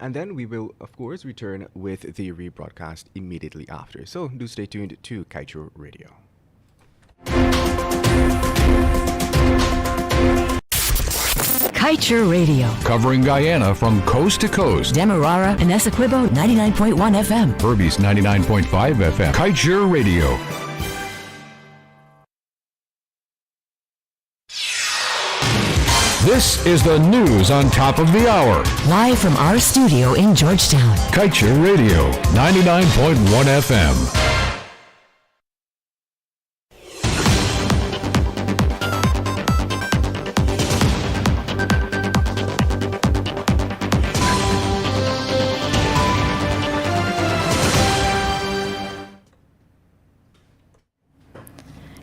And then we will, of course, return with the rebroadcast immediately after. So do stay tuned to Kaieteur Radio. Kaieteur Radio. Covering Guyana from coast to coast. Demerara and Essequibo 99.1 FM. Berbice 99.5 FM. Kaieteur Radio. This is the news on top of the hour. Live from our studio in Georgetown. Kaieteur Radio 99.1 FM.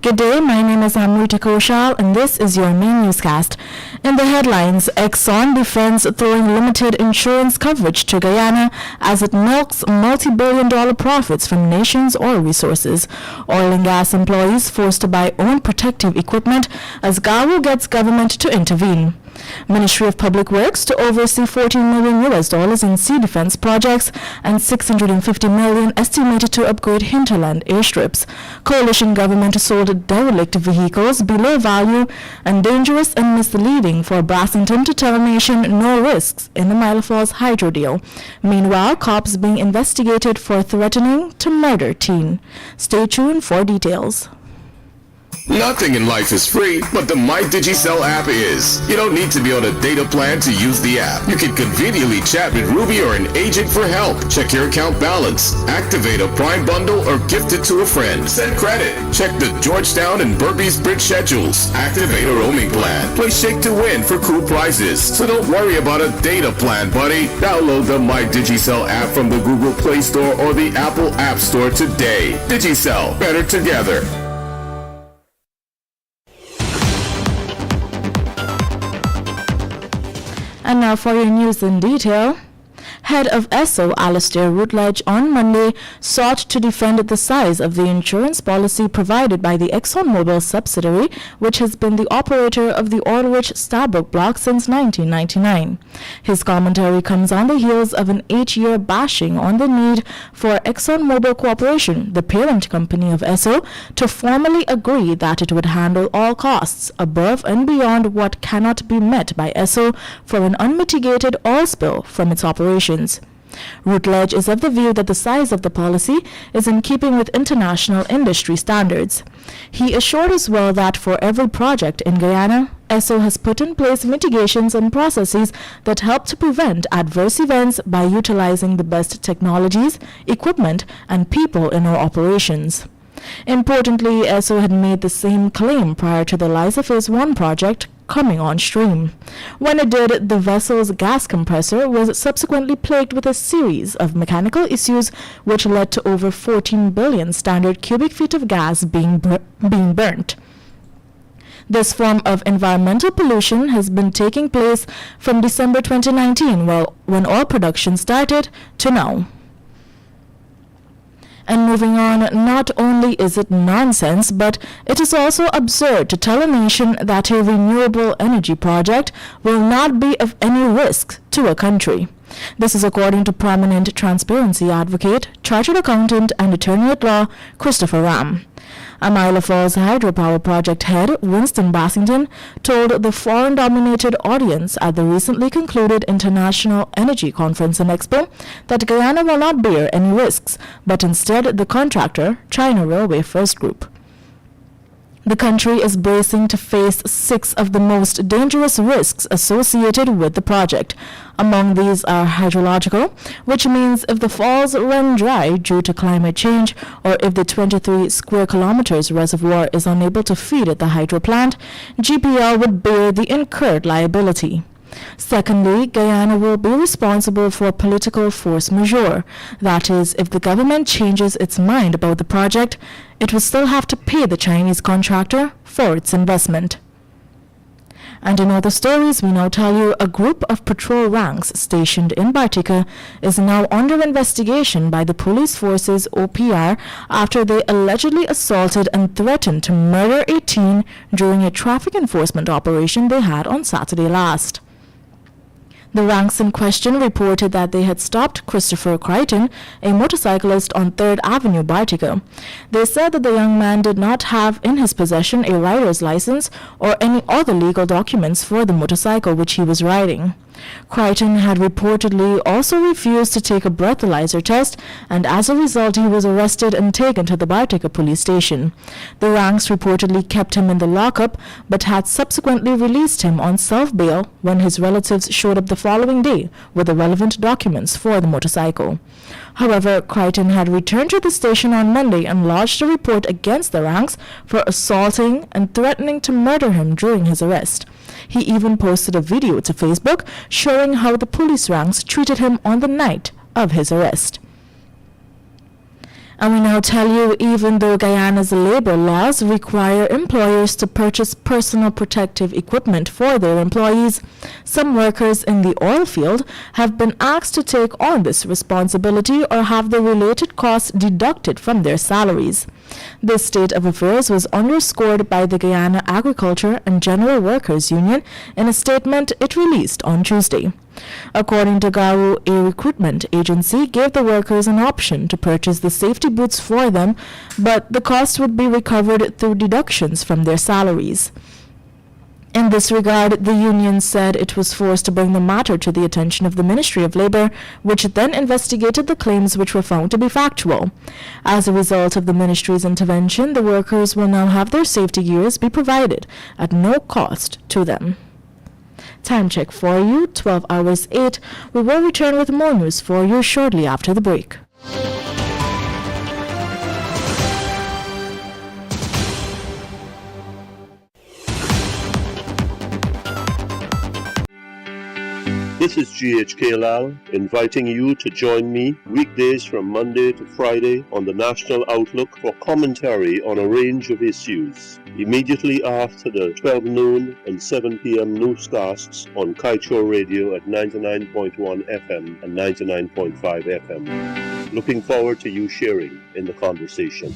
Good day, my name is Amrita Koshal and this is your main newscast. In the headlines, Exxon defends throwing limited insurance coverage to Guyana as it milks multi-billion-dollar profits from nation's oil resources. Oil and gas employees forced to buy own protective equipment as GAWU gets government to intervene. Ministry of Public Works to oversee $14 million in sea defense projects and $650 million estimated to upgrade hinterland airstrips. Coalition government sold derelict vehicles below value and dangerous and misleading for Brassington to tell nation no risks in the Mile Falls hydro deal. Meanwhile, cops being investigated for threatening to murder teen. Stay tuned for details. Nothing in life is free, but the MyDigiCell app is. You don't need to be on a data plan to use the app. You can conveniently chat with Ruby or an agent for help. Check your account balance, activate a Prime bundle, or gift it to a friend. Send credit. Check the Georgetown and Berbice bridge schedules. Activate a roaming plan. Play Shake to Win for cool prizes. So don't worry about a data plan, buddy. Download the MyDigiCell app from the Google Play Store or the Apple App Store today. Digicel, better together. And now for your news in detail. Head of ESSO, Alastair Routledge, on Monday sought to defend the size of the insurance policy provided by the ExxonMobil subsidiary, which has been the operator of the oil-rich Stabroek block since 1999. His commentary comes on the heels of an 8-year bashing on the need for ExxonMobil Corporation, the parent company of ESSO, to formally agree that it would handle all costs above and beyond what cannot be met by ESSO for an unmitigated oil spill from its operations. Routledge is of the view that the size of the policy is in keeping with international industry standards. He assured as well that for every project in Guyana, ESSO has put in place mitigations and processes that help to prevent adverse events by utilizing the best technologies, equipment, and people in our operations. Importantly, ESSO had made the same claim prior to the Liza Phase 1 project coming on stream. When it did, the vessel's gas compressor was subsequently plagued with a series of mechanical issues which led to over 14 billion standard cubic feet of gas being burnt. This form of environmental pollution has been taking place from December 2019, when oil production started, to now. And moving on, not only is it nonsense, but it is also absurd to tell a nation that a renewable energy project will not be of any risk to a country. This is according to prominent transparency advocate, chartered accountant, and attorney at law Christopher Ram. A Mile Falls hydropower project head, Winston Bassington, told the foreign-dominated audience at the recently concluded International Energy Conference and Expo that Guyana will not bear any risks, but instead the contractor, China Railway First Group. The country is bracing to face 6 of the most dangerous risks associated with the project. Among these are hydrological, which means if the falls run dry due to climate change, or if the 23 square kilometers reservoir is unable to feed the hydro plant, GPL would bear the incurred liability. Secondly, Guyana will be responsible for political force majeure. That is, if the government changes its mind about the project, it will still have to pay the Chinese contractor for its investment. And in other stories, we now tell you a group of patrol ranks stationed in Bartica is now under investigation by the police forces OPR after they allegedly assaulted and threatened to murder a teen during a traffic enforcement operation they had on Saturday last. The ranks in question reported that they had stopped Christopher Crichton, a motorcyclist on 3rd Avenue, Bartica. They said that the young man did not have in his possession a rider's license or any other legal documents for the motorcycle which he was riding. Crichton had reportedly also refused to take a breathalyzer test, and as a result he was arrested and taken to the Bartica police station. The ranks reportedly kept him in the lockup, but had subsequently released him on self-bail when his relatives showed up the following day with the relevant documents for the motorcycle. However, Crichton had returned to the station on Monday and lodged a report against the ranks for assaulting and threatening to murder him during his arrest. He even posted a video to Facebook showing how the police ranks treated him on the night of his arrest. And we now tell you, even though Guyana's labor laws require employers to purchase personal protective equipment for their employees, some workers in the oil field have been asked to take on this responsibility or have the related costs deducted from their salaries. This state of affairs was underscored by the Guyana Agriculture and General Workers Union in a statement it released on Tuesday. According to GARU, a recruitment agency gave the workers an option to purchase the safety boots for them, but the cost would be recovered through deductions from their salaries. In this regard, the union said it was forced to bring the matter to the attention of the Ministry of Labour, which then investigated the claims which were found to be factual. As a result of the ministry's intervention, the workers will now have their safety gears be provided at no cost to them. Time check for you, 12 hours 8. We will return with more news for you shortly after the break. This is GHK Lal inviting you to join me weekdays from Monday to Friday on the National Outlook for commentary on a range of issues. Immediately after the 12 noon and 7 p.m. newscasts on Kaieteur Radio at 99.1 FM and 99.5 FM. Looking forward to you sharing in the conversation.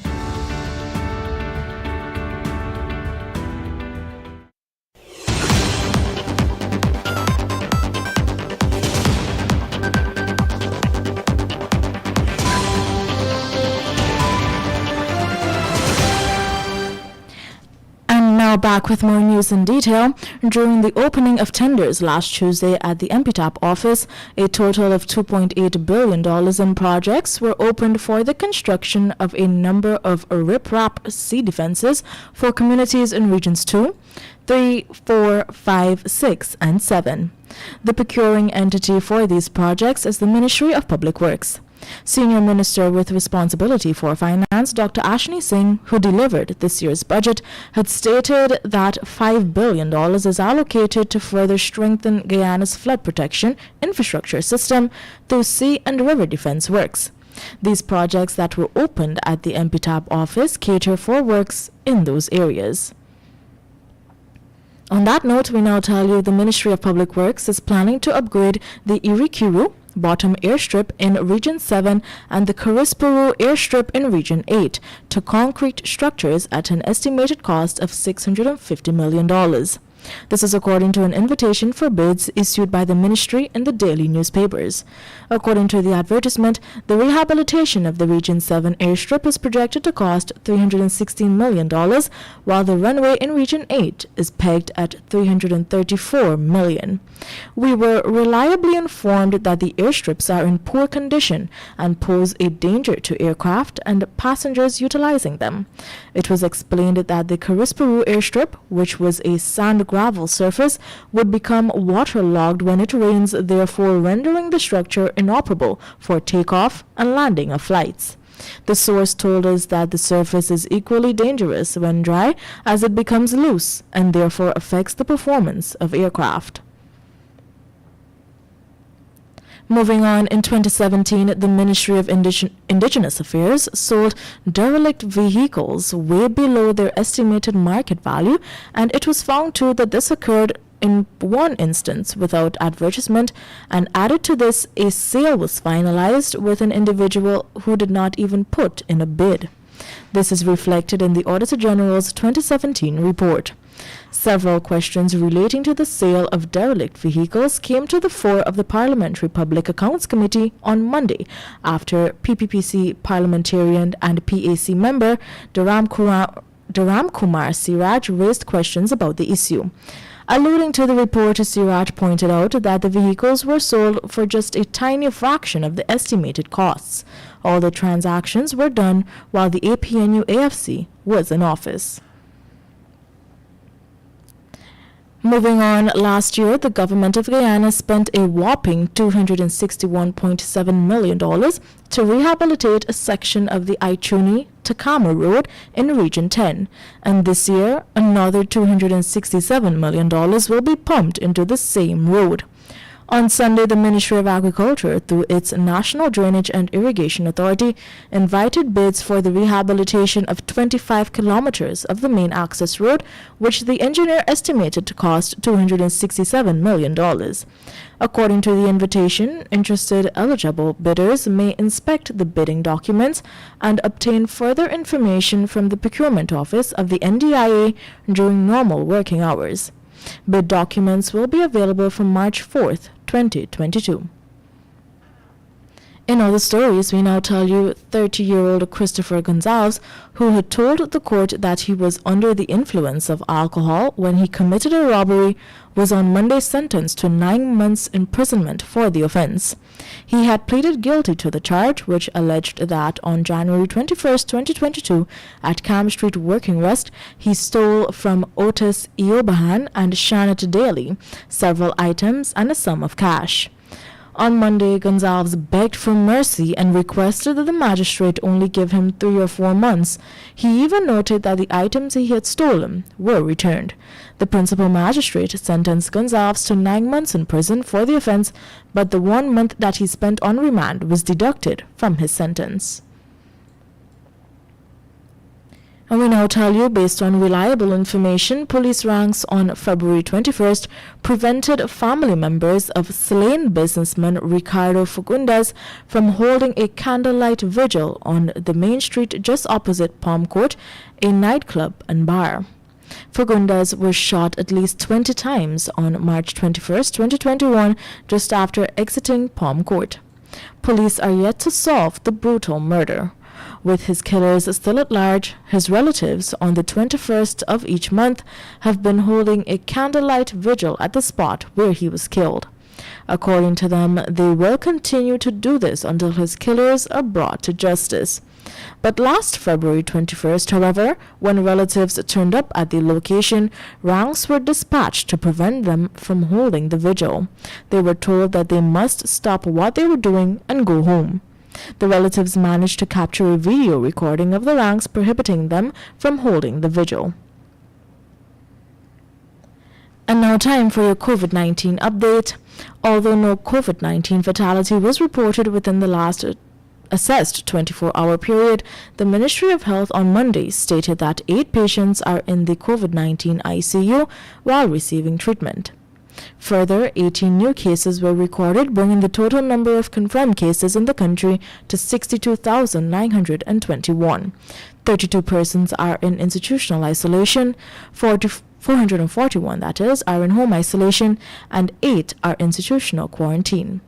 Back with more news in detail. During the opening of tenders last Tuesday at the MPTAP office, a total of $2.8 billion in projects were opened for the construction of a number of riprap sea defenses for communities in Regions 2, 3, 4, 5, 6, and 7. The procuring entity for these projects is the Ministry of Public Works. Senior Minister with responsibility for finance, Dr. Ashni Singh, who delivered this year's budget, had stated that $5 billion is allocated to further strengthen Guyana's flood protection infrastructure system through sea and river defense works. These projects that were opened at the MPTAP office cater for works in those areas. On that note, we now tell you the Ministry of Public Works is planning to upgrade the Irikuru Bottom Airstrip in Region 7 and the Karispuru Airstrip in Region 8 to concrete structures at an estimated cost of $650 million. This is according to an invitation for bids issued by the ministry in the daily newspapers. According to the advertisement, the rehabilitation of the Region 7 airstrip is projected to cost $316 million, while the runway in Region 8 is pegged at $334 million. We were reliably informed that the airstrips are in poor condition and pose a danger to aircraft and passengers utilizing them. It was explained that the Karispuru airstrip, which was a sand-gravel surface, would become waterlogged when it rains, therefore rendering the structure inoperable for takeoff and landing of flights. The source told us that the surface is equally dangerous when dry, as it becomes loose and therefore affects the performance of aircraft. Moving on, in 2017, the Ministry of Indigenous Affairs sold derelict vehicles way below their estimated market value, and it was found too that this occurred in one instance without advertisement, and added to this, a sale was finalized with an individual who did not even put in a bid. This is reflected in the Auditor General's 2017 report. Several questions relating to the sale of derelict vehicles came to the fore of the Parliamentary Public Accounts Committee on Monday after PPPC parliamentarian and PAC member Dharam Kumar Siraj raised questions about the issue. Alluding to the report, Siraj pointed out that the vehicles were sold for just a tiny fraction of the estimated costs. All the transactions were done while the APNU AFC was in office. Moving on, last year, the government of Guyana spent a whopping $261.7 million to rehabilitate a section of the Aichuni-Takama Road in Region 10. And this year, another $267 million will be pumped into the same road. On Sunday, the Ministry of Agriculture, through its National Drainage and Irrigation Authority, invited bids for the rehabilitation of 25 kilometers of the main access road, which the engineer estimated to cost $267 million. According to the invitation, interested eligible bidders may inspect the bidding documents and obtain further information from the Procurement Office of the NDIA during normal working hours. Bid documents will be available from March 4th, 2022. In other stories, we now tell you 30-year-old Christopher Gonzalez, who had told the court that he was under the influence of alcohol when he committed a robbery, was on Monday sentenced to 9 months imprisonment for the offense. He had pleaded guilty to the charge, which alleged that on January 21, 2022, at Camp Street Working Rest, he stole from Otis Iobahan and Shannon Daly several items and a sum of cash. On Monday, Gonzalez begged for mercy and requested that the magistrate only give him 3 or 4 months. He even noted that the items he had stolen were returned. The principal magistrate sentenced Gonzalez to 9 months in prison for the offense, but the 1 month that he spent on remand was deducted from his sentence. And we now tell you, based on reliable information, police ranks on February 21st prevented family members of slain businessman Ricardo Fagundes from holding a candlelight vigil on the main street just opposite Palm Court, a nightclub and bar. Fagundes was shot at least 20 times on March 21st, 2021, just after exiting Palm Court. Police are yet to solve the brutal murder. With his killers still at large, his relatives on the 21st of each month have been holding a candlelight vigil at the spot where he was killed. According to them, they will continue to do this until his killers are brought to justice. But last February 21st, however, when relatives turned up at the location, ranks were dispatched to prevent them from holding the vigil. They were told that they must stop what they were doing and go home. The relatives managed to capture a video recording of the ranks prohibiting them from holding the vigil. And now time for your COVID-19 update. Although no COVID-19 fatality was reported within the last assessed 24-hour period, the Ministry of Health on Monday stated that 8 patients are in the COVID-19 ICU while receiving treatment. Further, 18 new cases were recorded, bringing the total number of confirmed cases in the country to 62,921. 32 persons are in institutional isolation, 441 that is, are in home isolation, and 8 are institutional quarantine.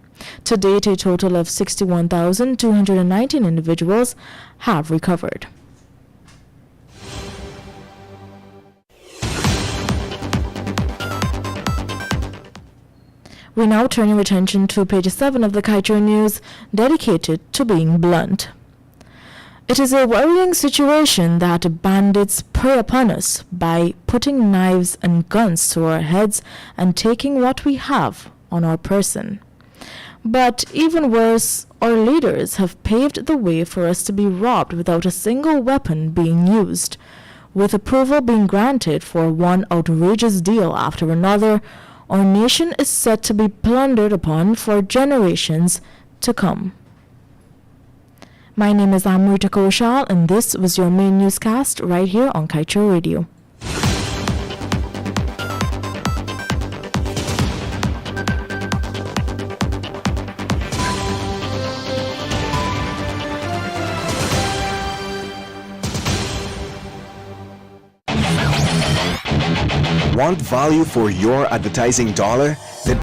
To date, a total of 61,219 individuals have recovered. We now turn your attention to page 7 of the Kaieteur News, dedicated to being blunt. It is a worrying situation that bandits prey upon us by putting knives and guns to our heads and taking what we have on our person. But even worse, our leaders have paved the way for us to be robbed without a single weapon being used. With approval being granted for one outrageous deal after another, our nation is set to be plundered upon for generations to come. My name is Amrita Koshal, and this was your main newscast right here on Kaieteur Radio. Want value for your advertising dollar?